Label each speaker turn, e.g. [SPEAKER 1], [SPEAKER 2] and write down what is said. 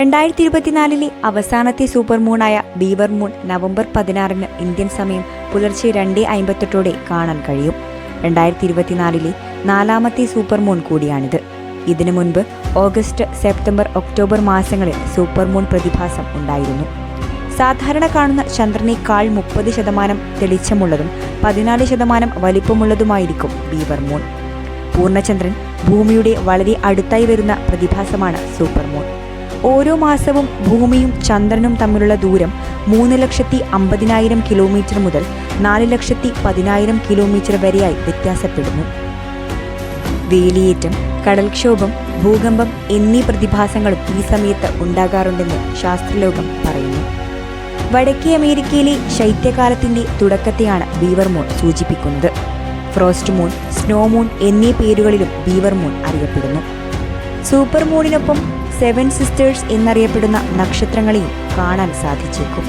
[SPEAKER 1] 2024 അവസാനത്തെ super മൂണായ ബീവർ moon November 16 Indian സമയം പുലർച്ചെ 2:58 കാണാൻ കഴിയും. 2024 നാലാമത്തെ സൂപ്പർ മൂൺ കൂടിയാണിത്. ഇതിനു മുൻപ് ഓഗസ്റ്റ്, സെപ്റ്റംബർ, ഒക്ടോബർ മാസങ്ങളിൽ സൂപ്പർ മൂൺ പ്രതിഭാസം ഉണ്ടായിരുന്നു. സാധാരണ കാണുന്ന ചന്ദ്രനേക്കാൾ 30% തെളിച്ചമുള്ളതും 14% വലിപ്പമുള്ളതുമായിരിക്കും ബീവർ മൂൺ. പൂർണ്ണചന്ദ്രൻ ഭൂമിയുടെ വളരെ അടുത്തായി വരുന്ന പ്രതിഭാസമാണ് സൂപ്പർ മൂൺ. ഓരോ മാസവും ഭൂമിയും ചന്ദ്രനും തമ്മിലുള്ള ദൂരം 3,50,000 കിലോമീറ്റർ മുതൽ 4,10,000 കിലോമീറ്റർ വരെയായി വ്യത്യാസപ്പെടുന്നു. വേലിയേറ്റം, കടൽക്ഷോഭം, ഭൂകമ്പം എന്നീ പ്രതിഭാസങ്ങളും ഈ സമയത്ത് ഉണ്ടാകാറുണ്ടെന്ന് ശാസ്ത്രലോകം പറയുന്നു. വടക്കേ അമേരിക്കയിലെ ശൈത്യകാലത്തിന്റെ തുടക്കത്തെയാണ് ബീവർ മൂൺ സൂചിപ്പിക്കുന്നത്. ഫ്രോസ്റ്റ് മൂൺ, സ്നോ മൂൺ എന്നീ പേരുകളിലും ബീവർ മൂൺ അറിയപ്പെടുന്നു. സൂപ്പർ മൂണിനൊപ്പം 7 സിസ്റ്റേഴ്സ് എന്നറിയപ്പെടുന്ന നക്ഷത്രങ്ങളെയും കാണാൻ സാധിച്ചേക്കും.